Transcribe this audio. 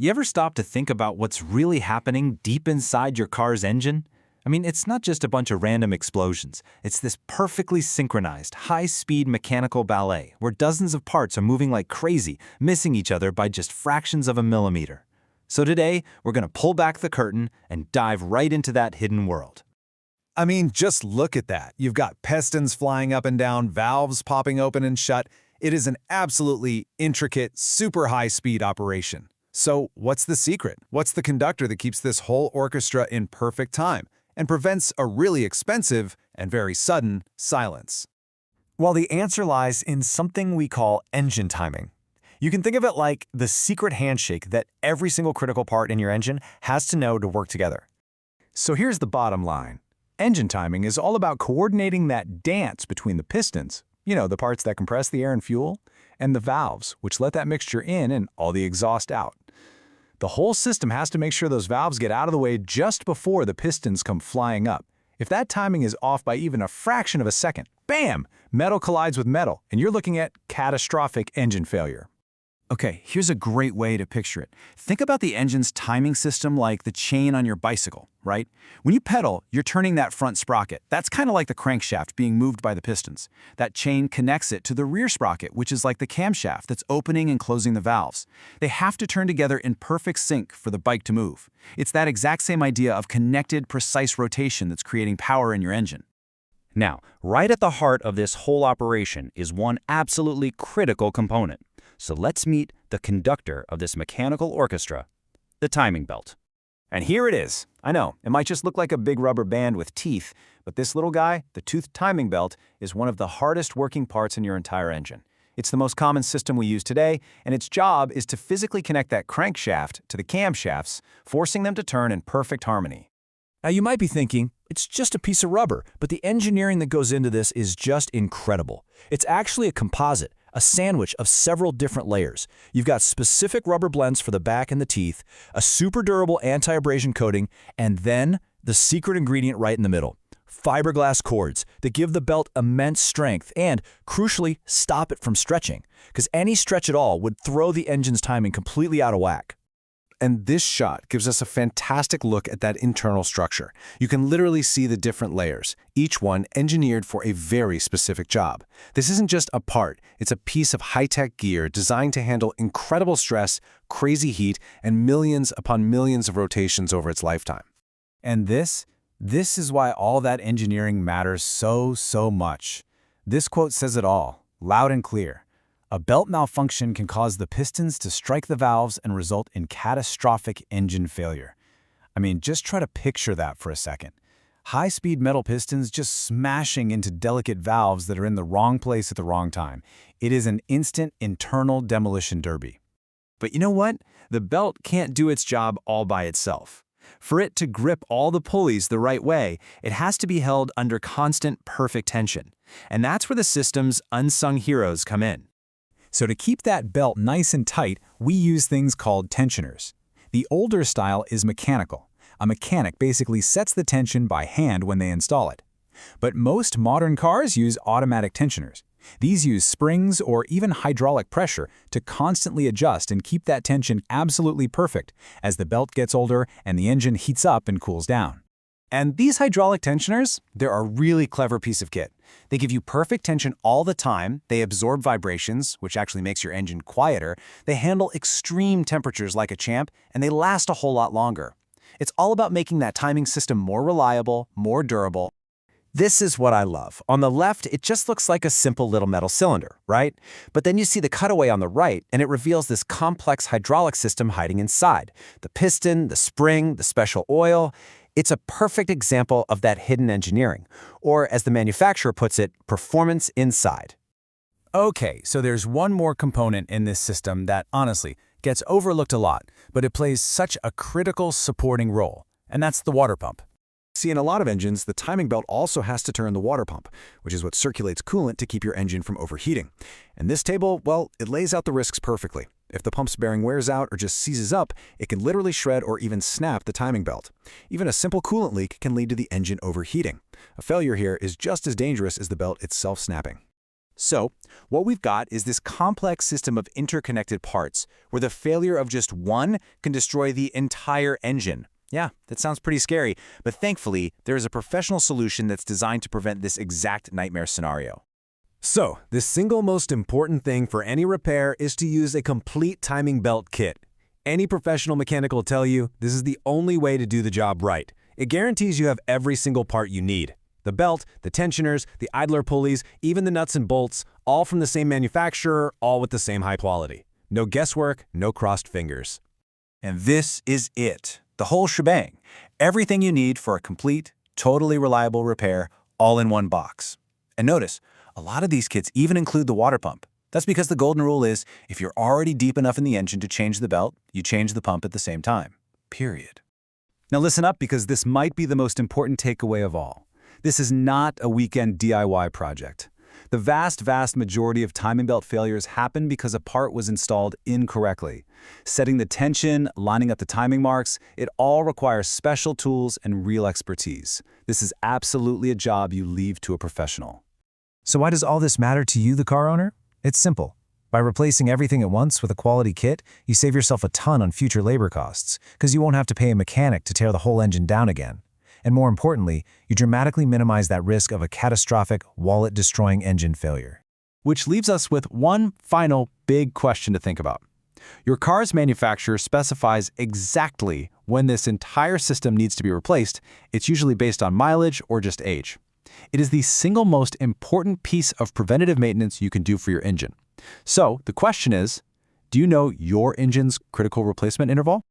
You ever stop to think about what's really happening deep inside your car's engine? I mean, it's not just a bunch of random explosions. It's this perfectly synchronized, high-speed mechanical ballet where dozens of parts are moving like crazy, missing each other by just fractions of a millimeter. So today, we're going to pull back the curtain and dive right into that hidden world. I mean, just look at that. You've got pistons flying up and down, valves popping open and shut. It is an absolutely intricate, super high-speed operation. So what's the secret? What's the conductor that keeps this whole orchestra in perfect time and prevents a really expensive and very sudden silence? Well, the answer lies in something we call engine timing. You can think of it like the secret handshake that every single critical part in your engine has to know to work together. So here's the bottom line. Engine timing is all about coordinating that dance between the pistons, the parts that compress the air and fuel, and the valves, which let that mixture in and all the exhaust out. The whole system has to make sure those valves get out of the way just before the pistons come flying up. If that timing is off by even a fraction of a second, bam! Metal collides with metal, and you're looking at catastrophic engine failure. Okay, here's a great way to picture it. Think about the engine's timing system like the chain on your bicycle, right? When you pedal, you're turning that front sprocket. That's kind of like the crankshaft being moved by the pistons. That chain connects it to the rear sprocket, which is like the camshaft that's opening and closing the valves. They have to turn together in perfect sync for the bike to move. It's that exact same idea of connected, precise rotation that's creating power in your engine. Now, right at the heart of this whole operation is one absolutely critical component. So let's meet the conductor of this mechanical orchestra, the timing belt. And here it is. I know, it might just look like a big rubber band with teeth, but this little guy, the toothed timing belt, is one of the hardest working parts in your entire engine. It's the most common system we use today, and its job is to physically connect that crankshaft to the camshafts, forcing them to turn in perfect harmony. Now you might be thinking, it's just a piece of rubber, but the engineering that goes into this is just incredible. It's actually a composite, a sandwich of several different layers. You've got specific rubber blends for the back and the teeth, a super durable anti-abrasion coating, and then the secret ingredient right in the middle, fiberglass cords that give the belt immense strength and, crucially, stop it from stretching, because any stretch at all would throw the engine's timing completely out of whack. And this shot gives us a fantastic look at that internal structure. You can literally see the different layers, each one engineered for a very specific job. This isn't just a part, it's a piece of high-tech gear designed to handle incredible stress, crazy heat, and millions upon millions of rotations over its lifetime. And this is why all that engineering matters so much. This quote says it all, loud and clear. A belt malfunction can cause the pistons to strike the valves and result in catastrophic engine failure. I mean, just try to picture that for a second. High-speed metal pistons just smashing into delicate valves that are in the wrong place at the wrong time. It is an instant internal demolition derby. But you know what? The belt can't do its job all by itself. For it to grip all the pulleys the right way, it has to be held under constant, perfect tension. And that's where the system's unsung heroes come in. So to keep that belt nice and tight, we use things called tensioners. The older style is mechanical. A mechanic basically sets the tension by hand when they install it. But most modern cars use automatic tensioners. These use springs or even hydraulic pressure to constantly adjust and keep that tension absolutely perfect as the belt gets older and the engine heats up and cools down. And these hydraulic tensioners, they're a really clever piece of kit. They give you perfect tension all the time, they absorb vibrations, which actually makes your engine quieter, they handle extreme temperatures like a champ, and they last a whole lot longer. It's all about making that timing system more reliable, more durable. This is what I love. On the left, it just looks like a simple little metal cylinder, right? But then you see the cutaway on the right, and it reveals this complex hydraulic system hiding inside. The piston, the spring, the special oil. It's a perfect example of that hidden engineering, or as the manufacturer puts it, performance inside. Okay, so there's one more component in this system that, honestly, gets overlooked a lot, but it plays such a critical supporting role, and that's the water pump. See, in a lot of engines, the timing belt also has to turn the water pump, which is what circulates coolant to keep your engine from overheating. And this table, well, it lays out the risks perfectly. If the pump's bearing wears out or just seizes up, it can literally shred or even snap the timing belt. Even a simple coolant leak can lead to the engine overheating. A failure here is just as dangerous as the belt itself snapping. So, what we've got is this complex system of interconnected parts, where the failure of just one can destroy the entire engine. Yeah, that sounds pretty scary, but thankfully, there is a professional solution that's designed to prevent this exact nightmare scenario. So, the single most important thing for any repair is to use a complete timing belt kit. Any professional mechanic will tell you this is the only way to do the job right. It guarantees you have every single part you need. The belt, the tensioners, the idler pulleys, even the nuts and bolts, all from the same manufacturer, all with the same high quality. No guesswork, no crossed fingers. And this is it. The whole shebang. Everything you need for a complete, totally reliable repair, all in one box. And notice, a lot of these kits even include the water pump. That's because the golden rule is, if you're already deep enough in the engine to change the belt, you change the pump at the same time. Period. Now listen up, because this might be the most important takeaway of all. This is not a weekend DIY project. The vast majority of timing belt failures happen because a part was installed incorrectly. Setting the tension, lining up the timing marks, it all requires special tools and real expertise. This is absolutely a job you leave to a professional. So why does all this matter to you, the car owner? It's simple. By replacing everything at once with a quality kit, you save yourself a ton on future labor costs, because you won't have to pay a mechanic to tear the whole engine down again. And more importantly, you dramatically minimize that risk of a catastrophic, wallet-destroying engine failure. Which leaves us with one final big question to think about. Your car's manufacturer specifies exactly when this entire system needs to be replaced. It's usually based on mileage or just age. It is the single most important piece of preventative maintenance you can do for your engine. So the question is, do you know your engine's critical replacement interval?